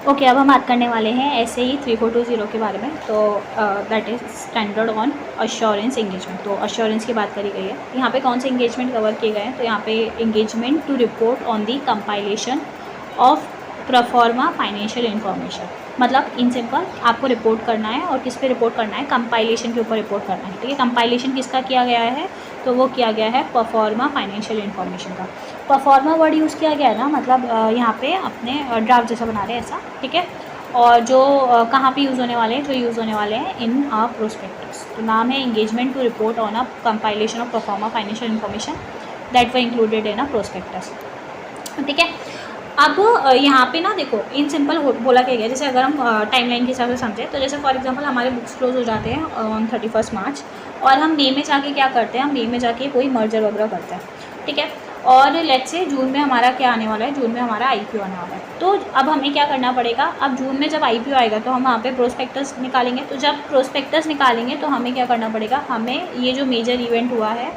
Okay, अब हम बात करने वाले हैं ऐसे ही 3420 के बारे में। तो that is standard on assurance engagement. तो अश्योरेंस की बात करी गई है। यहाँ पे कौन से एंगेजमेंट कवर किए गए हैं? तो यहाँ पे engagement to report on the compilation of pro forma financial information. मतलब इन सिंपल आपको रिपोर्ट करना है, और किस पे रिपोर्ट करना है? कंपाइलेशन के ऊपर रिपोर्ट करना है। ठीक है, कंपाइलेशन किसका किया गया है? तो वो किया गया है प्रोफॉर्मा फाइनेंशियल इन्फॉर्मेशन का। प्रोफॉर्मा वर्ड यूज़ किया गया है ना, मतलब यहाँ पे अपने ड्राफ्ट जैसा बना रहे हैं ऐसा। ठीक है, और जो कहाँ पे यूज़ होने वाले हैं? जो यूज़ होने वाले हैं इन अ प्रोस्पेक्टस। तो नाम है engagement to report on a compilation of pro forma financial information that were included in a prospectus. ठीक है, अब यहाँ पे ना देखो इन सिंपल बोला क्या गया, जैसे अगर हम टाइमलाइन के हिसाब से समझें तो जैसे फॉर एग्जांपल हमारे बुक्स क्लोज हो जाते हैं ऑन 31 मार्च, और हम मई में जाके क्या करते हैं? हम मई में जाके कोई मर्जर वगैरह करते हैं। ठीक है, और लेट्स से जून में हमारा क्या आने वाला है? जून में हमारा आईपीओ आने वाला है। तो अब हमें क्या करना पड़ेगा? अब जून में जब आईपीओ आएगा तो हम वहाँ पे प्रोस्पेक्टस निकालेंगे। तो जब प्रोस्पेक्टस निकालेंगे तो हमें क्या करना पड़ेगा? हमें ये जो मेजर इवेंट हुआ है,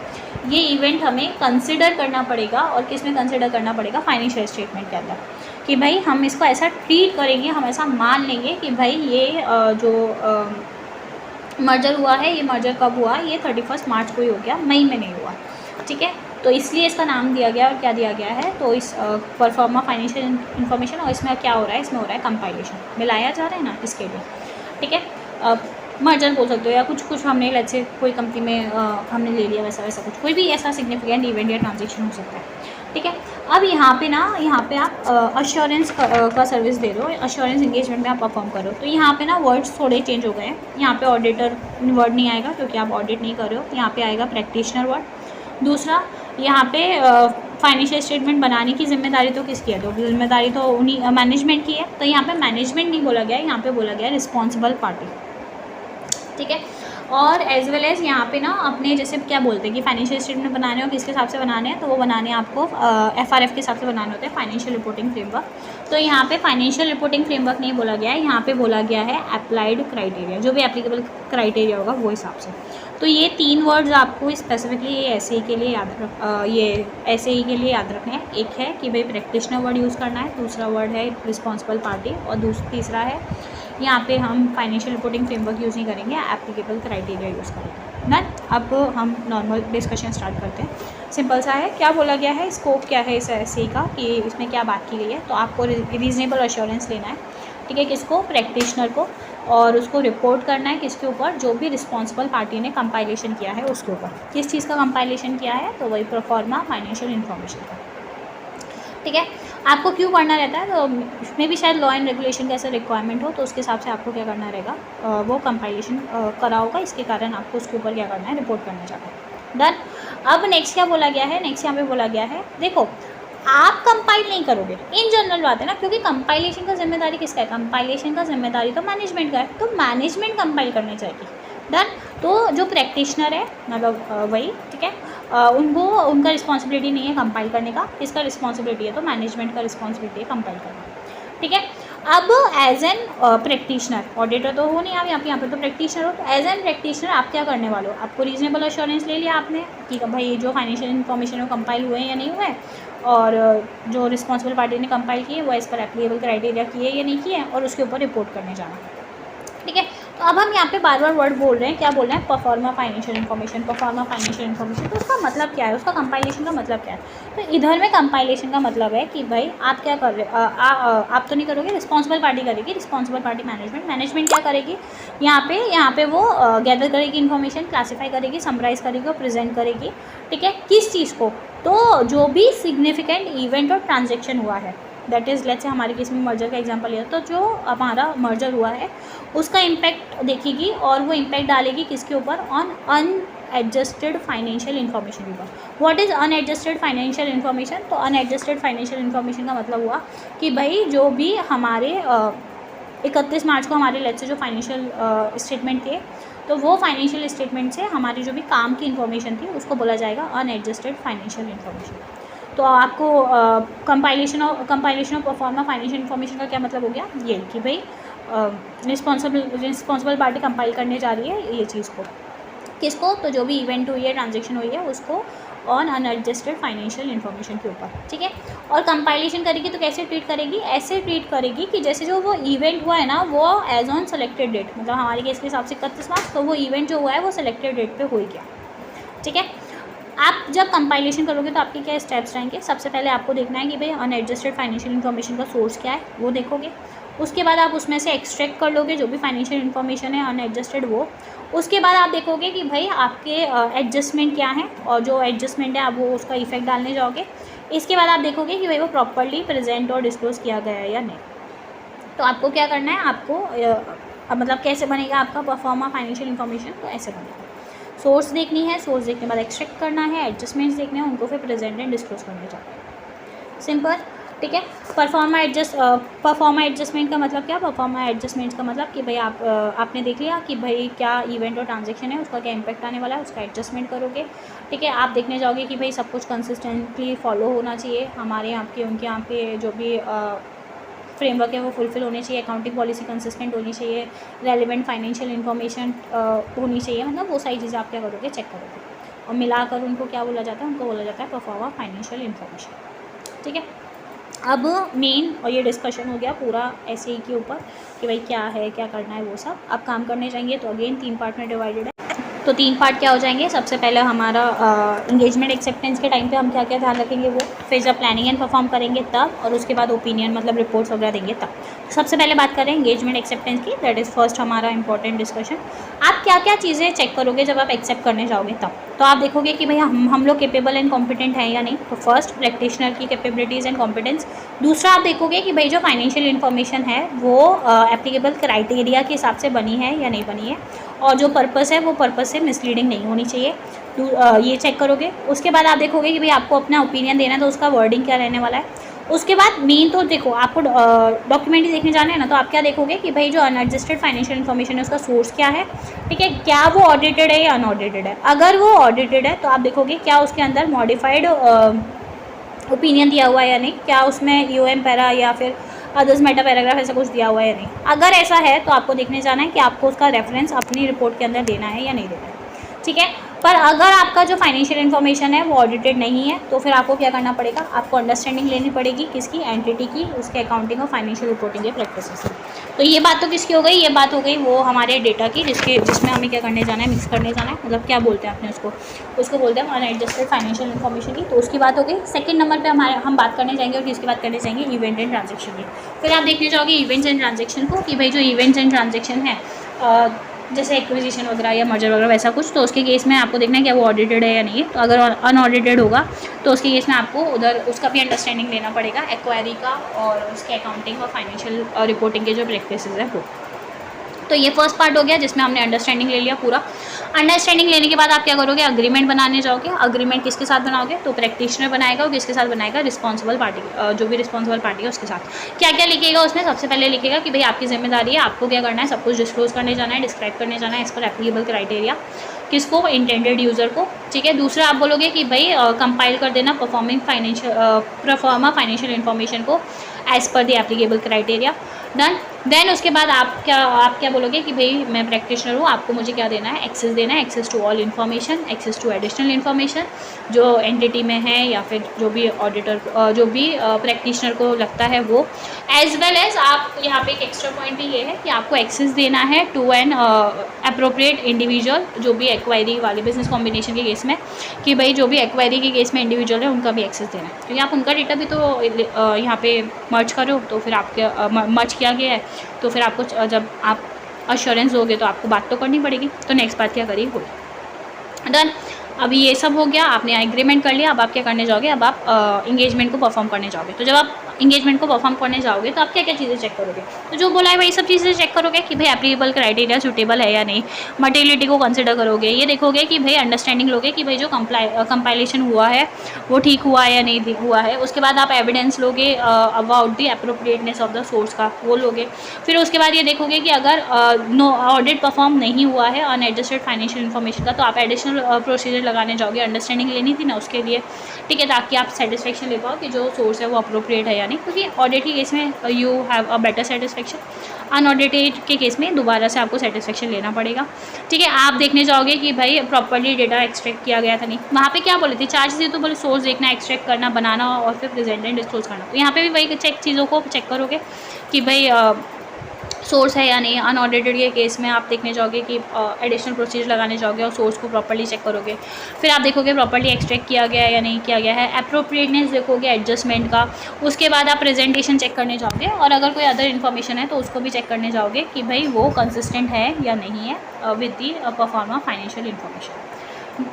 ये इवेंट हमें कंसिडर करना पड़ेगा। और किस में कंसिडर करना पड़ेगा? फाइनेंशियल स्टेटमेंट के अंदर। कि भाई हम इसको ऐसा ट्रीट करेंगे, हम ऐसा मान लेंगे कि भाई ये जो मर्जर हुआ है, ये मर्जर कब हुआ? ये 31 मार्च को ही हो गया, मई में नहीं हुआ। ठीक है, तो इसलिए इसका नाम दिया गया। और क्या दिया गया है? तो इस परफॉर्मा फाइनेंशियल इन्फॉर्मेशन, और इसमें क्या हो रहा है? इसमें हो रहा है कंपाइलेशन, मिलाया जा रहा है ना, इसके लिए। ठीक है, मर्जर बोल सकते हो, या कुछ हमने लेट्स से कोई कंपनी में हमने ले लिया, वैसा वैसा कुछ, कोई भी ऐसा सिग्निफिकेंट इवेंट या ट्रांजेक्शन हो सकता है। ठीक है, अब यहाँ पे आप अश्योरेंस का सर्विस दे रहे हो, अश्योरेंस एंगेजमेंट में आप परफॉर्म करो। तो यहाँ पे ना वर्ड्स थोड़े चेंज हो गए हैं। यहाँ पे ऑडिटर वर्ड नहीं आएगा क्योंकि आप ऑडिट नहीं कर रहे हो। यहाँ पे आएगा प्रैक्टिशनर वर्ड। दूसरा, यहाँ पे फाइनेंशियल स्टेटमेंट बनाने की जिम्मेदारी तो किसकी है? तो जिम्मेदारी तो उन्हीं मैनेजमेंट की है। तो यहाँ पे मैनेजमेंट नहीं बोला गया, यहाँ पे बोला गया रिस्पॉन्सिबल पार्टी। ठीक है, और एज वेल एज यहाँ पे ना अपने जैसे क्या बोलते हैं कि फाइनेंशियल स्टेटमेंट बनाने हो, किसके हिसाब से बनाने हैं? तो वो बनाने आपको FRF के हिसाब से बनाने होते हैं, फाइनेंशियल रिपोर्टिंग फ्रेमवर्क। तो यहाँ पे फाइनेंशियल रिपोर्टिंग फ्रेमवर्क नहीं बोला गया है, यहाँ पे बोला गया है अप्लाइड क्राइटेरिया, जो भी एप्लीकेबल क्राइटेरिया होगा वो हिसाब से। तो ये 3 वर्ड्स आपको स्पेसिफिकली ये के लिए याद रखने हैं। एक है कि भाई प्रैक्टिशनर वर्ड यूज़ करना है, दूसरा वर्ड है रिस्पॉन्सिबल पार्टी, और तीसरा है यहाँ पे हम फाइनेंशियल रिपोर्टिंग फ्रेमवर्क यूज़ नहीं करेंगे, एप्लीकेबल क्राइटेरिया यूज़ करेंगे ना। अब हम नॉर्मल डिस्कशन स्टार्ट करते हैं। सिंपल सा है, क्या बोला गया है, स्कोप क्या है इस ऐसे का, कि इसमें क्या बात की गई है। तो आपको रीजनेबल अश्योरेंस लेना है। ठीक है, किसको? प्रैक्टिशनर को, और उसको रिपोर्ट करना है किसके ऊपर? जो भी रिस्पॉन्सिबल पार्टी ने कंपाइलेशन किया है उसके ऊपर। किस चीज़ का कंपाइलेशन किया है? तो वही प्रोफॉर्मा फाइनेंशियल इन्फॉर्मेशन का। ठीक है, आपको क्यों करना रहता है? तो उसमें भी शायद लॉ एंड रेगुलेशन का ऐसा रिक्वायरमेंट हो, तो उसके हिसाब से आपको क्या करना रहेगा? वो कंपाइलेशन करा होगा, इसके कारण आपको उसके ऊपर क्या करना है? रिपोर्ट करना चाहता है। डन। अब नेक्स्ट क्या बोला गया है? नेक्स्ट यहाँ पे बोला गया है, देखो आप कंपाइल नहीं करोगे, इन जनरल बात है ना, क्योंकि कंपाइलेशन का जिम्मेदारी किसका है? कंपाइलेशन का जिम्मेदारी तो मैनेजमेंट का है, तो मैनेजमेंट कंपाइल करनी चाहिए। डन। तो जो प्रैक्टिशनर है, मतलब वही, ठीक है, उनका रिस्पॉन्सिबिलिटी नहीं है कंपाइल करने का। किसका रिस्पॉन्सिबिलिटी है? तो मैनेजमेंट का रिस्पॉन्सिबिलिटी है कंपाइल करना। ठीक है, अब एज एन प्रैक्टिशनर, ऑडिटर तो हो नहीं आप यहाँ पे तो प्रैक्टिशनर हो। तो एज एन प्रैक्टिशनर आप क्या करने वाले हो? आपको रीजनेबल अश्योरेंस ले लिया आपने कि भाई जो फाइनेंशियल इन्फॉर्मेशन है कंपाइल हुए हैं या नहीं हुए, और जो रिस्पॉन्सिबल पार्टी ने कंपाइल किए वो इस पर एप्लीकेबल क्राइटेरिया किए या नहीं किए, और उसके ऊपर रिपोर्ट करने जाना। ठीक है, तो अब हम यहाँ पे बार बार वर्ड बोल रहे हैं, क्या बोल रहे हैं? Pro forma financial information, pro forma financial information. तो उसका मतलब क्या है? उसका कंपाइलेशन का मतलब क्या है? तो इधर में कंपाइलेशन का मतलब है कि भाई आप क्या कर रहे, आप तो नहीं करोगे, रिस्पॉन्सिबल पार्टी करेगी। रिस्पॉन्सिबल पार्टी मैनेजमेंट क्या करेगी? यहाँ पे वो गैदर करेगी इन्फॉर्मेशन, क्लासीफाई करेगी, समराइज करेगी और प्रेजेंट करेगी। ठीक है, किस चीज़ को? तो जो भी सिग्निफिकेंट इवेंट और ट्रांजेक्शन हुआ है, दैट इज़ लेट्स से हमारे केस में मर्जर का एग्जांपल लिया, तो जो हमारा मर्जर हुआ है उसका इम्पैक्ट देखेगी, और वो इम्पैक्ट डालेगी किसके ऊपर? ऑन अनएडजस्टेड फाइनेंशियल इन्फॉर्मेशन के ऊपर। What is unadjusted financial information? तो अनएडजस्टेड फाइनेंशियल इन्फॉर्मेशन का मतलब हुआ कि भाई जो भी हमारे 31 मार्च को हमारे लेट्स से जो फाइनेंशियल स्टेटमेंट थे, तो वो फाइनेंशियल स्टेटमेंट से हमारी जो भी काम की इन्फॉर्मेशन थी उसको बोला जाएगा अनएडजस्टेड फाइनेंशियल इन्फॉर्मेशन। तो आपको compilation of pro forma financial information का क्या मतलब हो गया? ये कि भाई रिस्पॉन्सिबल पार्टी कंपाइल करने जा रही है ये चीज़ को, किसको? तो जो भी इवेंट हुई है, ट्रांजेक्शन हुई है, उसको ऑन अनएडजस्टेड फाइनेंशियल इन्फॉर्मेशन के ऊपर, ठीक है। और कंपाइलेशन करेगी तो कैसे ट्रीट करेगी, ऐसे ट्रीट करेगी कि जैसे जो वो इवेंट हुआ है ना वो एज ऑन सेलेक्टेड डेट, मतलब हमारे केस के हिसाब से 31 मार्च, तो वो इवेंट जो हुआ है वो सेलेक्टेड डेट पे हो गया, ठीक है। आप जब कंपाइलेशन करोगे तो आपके क्या स्टेप्स रहेंगे, सबसे पहले आपको देखना है कि भाई अनएडजस्टेड फाइनेंशियल इन्फॉर्मेशन का सोर्स क्या है, वो देखोगे। उसके बाद आप उसमें से एक्सट्रैक्ट कर लोगे जो भी फाइनेंशियल इन्फॉर्मेशन है अनएडजस्टेड वो। उसके बाद आप देखोगे कि भाई आपके एडजस्टमेंट क्या है, और जो एडजस्टमेंट है आप वो उसका इफेक्ट डालने जाओगे। इसके बाद आप देखोगे कि भाई वो प्रॉपर्ली प्रेजेंट और डिस्क्लोज किया गया है या नहीं। तो आपको क्या करना है, आपको मतलब कैसे बनेगा आपका परफॉर्मा फाइनेंशियल इन्फॉर्मेशन, तो ऐसे बनेगा। सोर्स देखनी है, सोर्स देखने के बाद एक्सट्रैक्ट करना है, एडजस्टमेंट्स देखने हैं, उनको फिर प्रेजेंट एंड डिस्क्लोज करने जाओगे, सिंपल, ठीक है। परफॉर्मा एडजस्टमेंट का मतलब क्या, परफॉर्मा एडजस्टमेंट्स का मतलब कि भाई आपने देख लिया कि भाई क्या इवेंट और ट्रांजैक्शन है, उसका क्या इम्पैक्ट आने वाला है, उसका एडजस्टमेंट करोगे, ठीक है। आप देखने जाओगे कि भाई सब कुछ कंसिस्टेंटली फॉलो होना चाहिए, हमारे यहाँ के उनके यहाँ पे जो भी फ्रेमवर्क है वो फुलफिल होने चाहिए, अकाउंटिंग पॉलिसी कंसिस्टेंट होनी चाहिए, रेलिवेंट फाइनेंशियल इन्फॉर्मेशन होनी चाहिए, मतलब वो सारी चीज़ें आप क्या करोगे, चेक करोगे, और मिलाकर उनको क्या बोला जाता है, उनको बोला जाता है परफॉर्मा फाइनेंशियल इन्फॉर्मेशन, ठीक है। अब मेन और ये डिस्कशन हो गया पूरा ऐसे के ऊपर कि भाई क्या है, क्या करना है, वो सब अब काम करने जाएंगे। तो अगेन 3 पार्ट में डिवाइडेड है, तो 3 पार्ट क्या हो जाएंगे, सबसे पहले हमारा इंगेजमेंट एक्सेप्टेंस के टाइम पे हम क्या क्या ध्यान रखेंगे वो, फिर जब प्लानिंग एंड परफॉर्म करेंगे तब, और उसके बाद ओपिनियन मतलब रिपोर्ट्स वगैरह देंगे तब। सबसे पहले बात करें इंगेजमेंट एक्सेप्टेंस की, दैट इज़ फर्स्ट हमारा इंपॉर्टेंट डिस्कशन। आप क्या क्या चीज़ें चेक करोगे जब आप एक्सेप्ट करने जाओगे तब, तो आप देखोगे कि भाई हम लोग केपेबल एंड कॉम्पिटेंट हैं या नहीं, तो फर्स्ट प्रैक्टिशनर की कैपेबिलिटीज़ एंड कॉम्पिटेंस। दूसरा आप देखोगे कि भाई जो फाइनेंशियल इन्फॉर्मेशन है वो एप्लीकेबल क्राइटेरिया के हिसाब से बनी है या नहीं बनी है, और जो पर्पस है वो पर्पस से मिसलीडिंग नहीं होनी चाहिए, ये चेक करोगे। उसके बाद आप देखोगे कि भाई आपको अपना ओपिनियन देना है तो उसका वर्डिंग क्या रहने वाला है। उसके बाद मेन तो देखो आपको डॉक्यूमेंट ही देखने जाना है ना, तो आप क्या देखोगे कि भाई जो अनएडजस्टेड फाइनेंशियल इन्फॉर्मेशन है उसका सोर्स क्या है, ठीक है, क्या वो ऑडिटेड है या अनऑडिटेड है। अगर वो ऑडिटेड है तो आप देखोगे क्या उसके अंदर मॉडिफाइड ओपिनियन दिया हुआ है या नहीं, क्या उसमें यूएम पैरा या फिर अदर्स मेटा पैराग्राफ ऐसा कुछ दिया हुआ है या नहीं। अगर ऐसा है तो आपको देखने जाना है कि आपको उसका रेफरेंस अपनी रिपोर्ट के अंदर देना है या नहीं देना है, ठीक है। पर अगर आपका जो फाइनेंशियल इन्फॉर्मेशन है वो ऑडिटेड नहीं है तो फिर आपको क्या करना पड़ेगा, आपको अंडरस्टैंडिंग लेनी पड़ेगी किसकी, एंटिटी की, उसके अकाउंटिंग और फाइनेंशियल रिपोर्टिंग के प्रैक्टिसेस की। तो ये बात तो किसकी हो गई, ये बात हो गई वो हमारे डेटा की जिसमें हमें क्या करने जाना है, मिक्स करने जाना है, मतलब क्या बोलते हैं आपने उसको बोलते हैं अनएडजस्टेड फाइनेंशियल इन्फॉर्मेशन की। तो उसकी बात हो गई। सेकंड नंबर पे हम बात करने जाएंगे और किसकी बात करने जाएंगे, इवेंट एंड ट्रांजेक्शन की। फिर आप देखने जाओगे इवेंट्स एंड ट्रांजेक्शन को कि भाई जो इवेंट्स एंड ट्रांजेक्शन है जैसे एक्विजिशन वगैरह या मर्जर वगैरह वैसा कुछ, तो उसके केस में आपको देखना है कि वो ऑडिटेड है या नहीं है। तो अगर अनऑडिटेड होगा तो उसके केस में आपको उधर उसका भी अंडरस्टैंडिंग लेना पड़ेगा, एक्वायरी का और उसके अकाउंटिंग और फाइनेंशियल रिपोर्टिंग के जो प्रैक्टिसेस है वो। तो ये फर्स्ट पार्ट हो गया जिसमें हमने अंडरस्टैंडिंग ले लिया पूरा। अंडरस्टैंडिंग लेने के बाद आप क्या करोगे, अग्रीमेंट बनाने जाओगे। अग्रीमेंट किसके साथ बनाओगे, तो प्रैक्टिशनर बनाएगा, और किसके साथ बनाएगा, रिस्पॉन्सिबल पार्टी, जो भी रिस्पॉन्सिबल पार्टी है उसके साथ। क्या क्या लिखेगा उसमें, सबसे पहले लिखेगा कि भाई आपकी जिम्मेदारी है, आपको क्या करना है, सब कुछ डिस्क्लोज करने जाना है, डिस्क्राइब करने जाना है एज पर एप्लीकेबल क्राइटेरिया, किसको, इंटेंडेड यूज़र को, ठीक है। दूसरा आप बोलोगे कि भाई कंपाइल कर देना परफॉर्मा फाइनेंशियल इन्फॉर्मेशन को as per the applicable criteria, done. Then उसके बाद आप क्या बोलोगे कि भाई मैं प्रैक्टिशनर हूँ, आपको मुझे क्या देना है, एक्सेस देना है, access to all information, access to additional information जो एंटिटी में है या फिर जो भी ऑडिटर जो भी प्रैक्टिशनर को लगता है वो, एज वेल एज आप यहाँ पे एक एक्स्ट्रा पॉइंट भी ये है कि आपको एक्सेस देना है टू एन अप्रोप्रिएट इंडिविजुअल, जो भी एक्वायरी वाले बिजनेस कॉम्बिनेशन के केस में, कि भाई जो भी एक्वायरी के केस में इंडिविजुअल है उनका भी एक्सेस देना है, क्योंकि आप उनका डेटा भी तो यहाँ पे मर्ज करो, तो फिर आपके मर्ज किया गया है तो फिर आपको जब आप अश्योरेंस दोगे तो आपको बात तो करनी पड़ेगी। तो नेक्स्ट बात क्या करिए, हो डन। अभी ये सब हो गया, आपने एग्रीमेंट कर लिया। अब आप क्या करने जाओगे, अब आप इंगेजमेंट को परफॉर्म करने जाओगे। तो जब आप इंगेजमेंट को परफॉर्म करने जाओगे तो आप क्या क्या चीज़ें चेक करोगे, तो जो बोला है वही सब चीज़ें चेक करोगे कि भाई एप्लीकेबल क्राइटेरिया सूटेबल है या नहीं, मटेरियलिटी को कंसिडर करोगे, ये देखोगे कि भाई अंडरस्टैंडिंग लोगे कि भाई जो कंपाइलेशन हुआ है वो ठीक हुआ है या नहीं हुआ है। उसके बाद आप एविडेंस लोगे about the appropriateness of the source का, वो लोगे। फिर उसके बाद ये देखोगे कि अगर नो ऑडिट परफॉर्म नहीं हुआ है अनएडजस्टेड फाइनेंशियल इन्फॉर्मेशन का, तो आप एडिशनल प्रोसीजर लगाने जाओगे, अंडरस्टैंडिंग लेनी थी ना उसके लिए, ठीक है, ताकि आप सेटिस्फेक्शन ले पाओ कि जो सोर्स है वो अप्रोप्रिएट है या या नहीं, क्योंकि ऑडिट के केस में you have a better satisfaction, unaudited के केस में दोबारा से आपको सेटिस्फेक्शन लेना पड़ेगा। ठीक है, आप देखने जाओगे कि भाई प्रॉपर्ली डेटा एक्सट्रैक्ट किया गया था नहीं, वहाँ पे क्या बोले थे 4 चीज़ें, तो बोले सोर्स देखना, एक्सट्रैक्ट करना, बनाना और फिर प्रेजेंट एंड डिस्क्लोज करना। तो यहाँ पे भी वही चीज़ों को चेक करोगे कि भाई सोर्स है या नहीं। अनऑडिटेड के केस में आप देखने जाओगे कि एडिशनल प्रोसीजर लगाने जाओगे और सोर्स को प्रॉपर्ली चेक करोगे। फिर आप देखोगे प्रॉपर्ली एक्सट्रैक्ट किया गया है या नहीं किया गया है, अप्रोप्रिएटनेस देखोगे एडजस्टमेंट का। उसके बाद आप प्रेजेंटेशन चेक करने जाओगे और अगर कोई अदर इन्फॉर्मेशन है तो उसको भी चेक करने जाओगे कि भाई वो कंसिस्टेंट है या नहीं है with the pro forma financial information.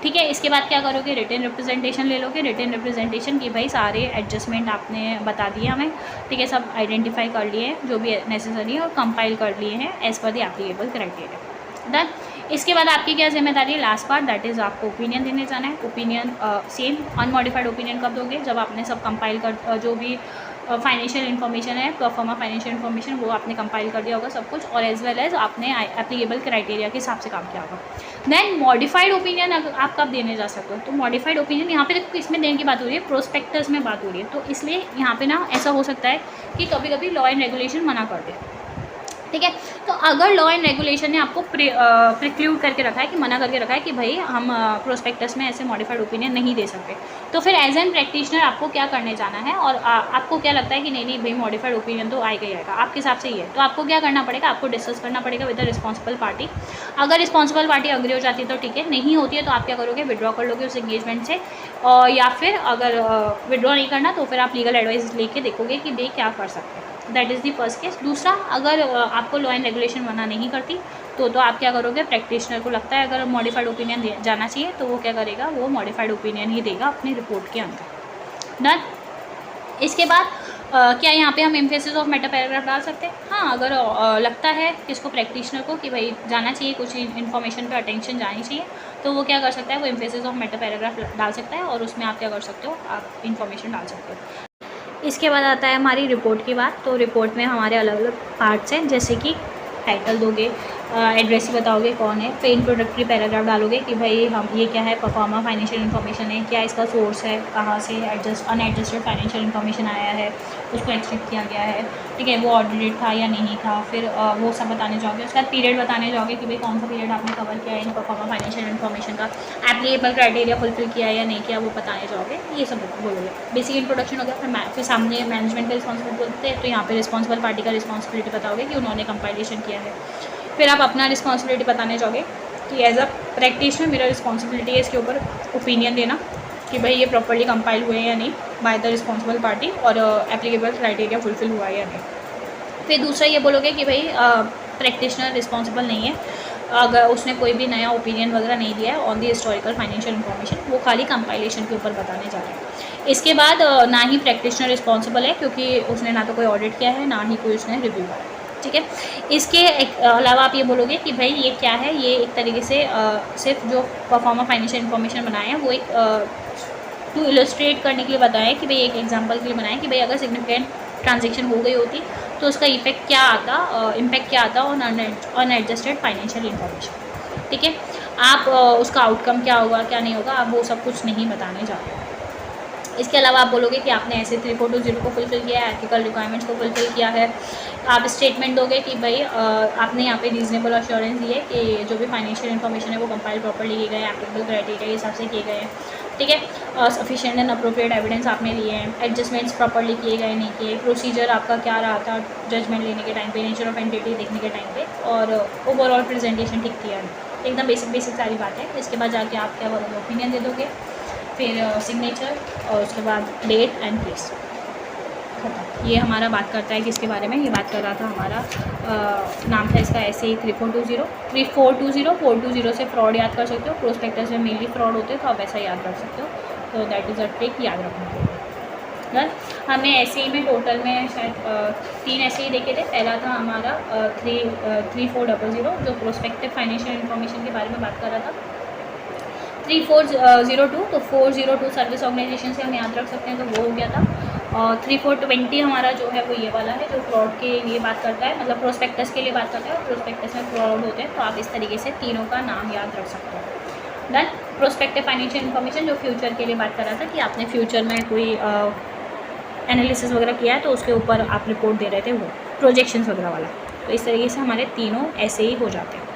ठीक है, इसके बाद क्या करोगे, रिटन रिप्रेजेंटेशन ले लोगे। रिटन रिप्रेजेंटेशन की भाई सारे एडजस्टमेंट आपने बता दिए हमें, ठीक है, सब आइडेंटिफाई कर लिए हैं जो भी नेसेसरी है और कंपाइल कर लिए हैं as per the applicable criteria. Done. इसके बाद आपकी क्या जिम्मेदारी है, लास्ट पार्ट, दैट इज़ आपको ओपिनियन देने जाना है। ओपिनियन सेम अनमॉडिफाइड ओपिनियन कब दोगे, जब आपने सब कंपाइल कर जो भी फाइनेंशियल इन्फॉर्मेशन है, परफॉर्मा फाइनेंशियल इन्फॉर्मेशन, वो आपने कंपाइल कर दिया होगा सब कुछ, और एज वेल एज आपने एप्लीकेबल क्राइटेरिया के हिसाब से काम किया होगा। देन मॉडिफाइड ओपिनियन आप कब देने जा सकते हो, तो मॉडिफाइड ओपिनियन यहाँ पे देखो किसमें देने की बात हो रही है, प्रोस्पेक्टस में बात हो रही है। तो इसलिए यहाँ पे ना ऐसा हो सकता है कि कभी कभी लॉ एंड रेगुलेशन मना कर दे। ठीक है, तो अगर लॉ एंड रेगुलेशन ने आपको प्रिक्लूड करके रखा है कि मना करके रखा है कि भाई हम प्रोस्पेक्टस में ऐसे मॉडिफाइड ओपिनियन नहीं दे सकते, तो फिर एज एन प्रैक्टिशनर आपको क्या करने जाना है, और आपको क्या लगता है कि नहीं भाई मॉडिफाइड ओपिनियन तो आएगा ही आएगा, आपके हिसाब से ही है, तो आपको क्या करना पड़ेगा, आपको डिस्कस करना पड़ेगा विद द रिस्पॉन्सिबल पार्टी। अगर रिस्पॉन्सिबल पार्टी अग्री हो जाती है तो ठीक है, नहीं होती है तो आप क्या करोगे, विड्रॉ कर लोगे उस एंगेजमेंट से, या फिर अगर विड्रॉ नहीं करना तो फिर आप लीगल एडवाइस लेके देखोगे कि भाई क्या कर सकते हैं। That is the first case. दूसरा, अगर आपको लॉ एंड रेगुलेशन मना नहीं करती तो आप क्या करोगे, प्रैक्टिशनर को लगता है अगर मॉडिफाइड ओपिनियन जाना चाहिए तो वो क्या करेगा, वो मॉडिफाइड ओपिनियन ही देगा अपनी रिपोर्ट के अंदर। डन। इसके बाद क्या यहाँ पे हम एम्फेसिस ऑफ मेटा पैराग्राफ डाल सकते हैं? हाँ, अगर लगता है किसको, प्रैक्टिशनर को, कि भाई जाना चाहिए, कुछ इन्फॉर्मेशन पे अटेंशन जानी चाहिए, तो वो क्या कर सकता है, वो एम्फेसिस ऑफ मेटा पैराग्राफ डाल सकता है और उसमें आप क्या कर सकते हो, आप इन्फॉर्मेशन डाल सकते हो। इसके बाद आता है हमारी रिपोर्ट की बात। तो रिपोर्ट में हमारे अलग अलग पार्ट्स हैं, जैसे कि टाइटल दोगे, एड्रेस ही बताओगे कौन है, फिर इंट्रोडक्टरी पैराग्राफ डालोगे कि भाई हम ये क्या है, परफॉर्मा फाइनेंशियल इन्फॉर्मेशन है, क्या इसका सोर्स है, कहाँ से अनएडजस्टेड फाइनेंशियल इन्फॉर्मेशन आया है, उसको एक्सट्रैक्ट किया गया है, ठीक है, वो ऑडिटेड था या नहीं था, फिर वो सब बताने जाओगे। उसके बाद पीरियड बताने जाओगे कि भाई कौन सा पीरियड आपने कवर किया है इन परफॉर्मा फाइनेंशियल इन्फॉर्मेशन का, एप्लीकेबल क्राइटेरिया फुलफिल किया है या नहीं किया, वो बताने जाओगे, ये सब बोलोगे। बेसिक इंट्रोडक्शन हो गया। फिर सामने मैनेजमेंट का रिस्पॉन्सिबिलिटी बोलते हैं, तो यहाँ पे रिस्पॉन्सिबल पार्टी का रिस्पॉन्सिबिलिटी बताओगे कि उन्होंने कंपाइलेशन किया है। फिर आप अपना रिस्पॉन्सिबिलिटी बताने जाओगे कि एज अ प्रैक्टिशनर मेरा रिस्पॉन्सिबिलिटी है इसके ऊपर ओपिनियन देना कि भाई ये प्रॉपर्ली कंपाइल हुए हैं या नहीं बाय द रिस्पॉन्सिबल पार्टी, और एप्लीकेबल क्राइटेरिया फुलफिल हुआ है या नहीं। फिर दूसरा ये बोलोगे कि भाई प्रैक्टिशनर रिस्पॉन्सिबल नहीं है अगर उसने कोई भी नया ओपिनियन वगैरह नहीं दिया है on the historical financial information, वो खाली कंपाइलेशन के ऊपर बताने जा रहे हैं। इसके बाद ना ही प्रैक्टिशनर रिस्पॉन्सिबल है क्योंकि उसने ना तो कोई ऑडिट किया है, ना ही कोई उसने रिव्यू करा है। ठीक है, इसके अलावा आप ये बोलोगे कि भाई ये क्या है, ये एक तरीके से सिर्फ जो परफॉर्मा फाइनेंशियल इन्फॉर्मेशन बनाए हैं वो एक टू इलस्ट्रेट करने के लिए बताएं कि भाई एक एग्जांपल के लिए बनाएं कि भाई अगर सिग्निफिकेंट ट्रांजैक्शन हो गई होती तो उसका इफेक्ट क्या आता, इम्पैक्ट क्या आता ऑन अनएडजस्टेड फाइनेंशियल इन्फॉर्मेशन। ठीक है, आप उसका आउटकम क्या होगा क्या नहीं होगा, आप वो सब कुछ नहीं बताने जा रहे। इसके अलावा आप बोलोगे कि आपने ऐसे 3420 को फुलफिल किया है, एथिकल रिक्वायरमेंट्स को फुलफिल किया है। आप स्टेटमेंट दोगे कि भाई आपने यहाँ पे रीजनेबल अश्योरेंस दी है कि जो भी फाइनेंशियल इन्फॉर्मेशन है वो कंपाइल प्रॉपर्ली किए गए हैं, एप्लीकेबल क्राइटेरिया के हिसाब से किए गए हैं। ठीक है, सफिशिएंट एंड अप्रोप्रिएट एविडेंस आपने लिए हैं, एडजस्टमेंट्स प्रॉपर्ली किए गए नहीं किए, प्रोसीजर आपका क्या रहा था जजमेंट लेने के टाइम पे, नेचर ऑफ एंटिटी देखने के टाइम पे, और ओवरऑल प्रेजेंटेशन ठीक किया है। एकदम बेसिक सारी बात है। इसके बाद जाके आप क्या करोगे, ओपिनियन दे दोगे, फिर सिग्नेचर, और उसके बाद डेट एंड प्लेस। ये हमारा बात करता है किसके बारे में, ये बात कर रहा था हमारा नाम था इसका SAE 3420 420 से फ्रॉड याद कर सकते हो। प्रोस्पेक्टस में मेनली फ्रॉड होते हैं तो आप ऐसा याद रख सकते हो, तो दैट इज़ अ ट्रिक, याद रखना। बस हमने SAE में टोटल में शायद 3 SAE देखे थे। पहला था हमारा 3400 जो प्रोस्पेक्टिव फाइनेंशियल इन्फॉर्मेशन के बारे में बात कर रहा था। 3402 तो 402 सर्विस ऑर्गेनाइजेशन से हम याद रख सकते हैं, तो वो हो गया था। और 3420 हमारा जो है वो ये वाला है जो फ्रॉड के लिए बात करता है, मतलब प्रोस्पेक्टस के लिए बात करता है, और प्रोस्पेक्टस में फ्रॉड होते हैं, तो आप इस तरीके से तीनों का नाम याद रख सकते हो। देन प्रोस्पेक्टिव फाइनेंशियल इन्फॉर्मेशन जो फ्यूचर के लिए बात कर रहा था कि आपने फ्यूचर में कोई एनालिसिस वगैरह किया है तो उसके ऊपर आप रिपोर्ट दे रहे थे, वो प्रोजेक्शंस वगैरह वाला। तो इस तरीके से हमारे तीनों ऐसे ही हो जाते हैं।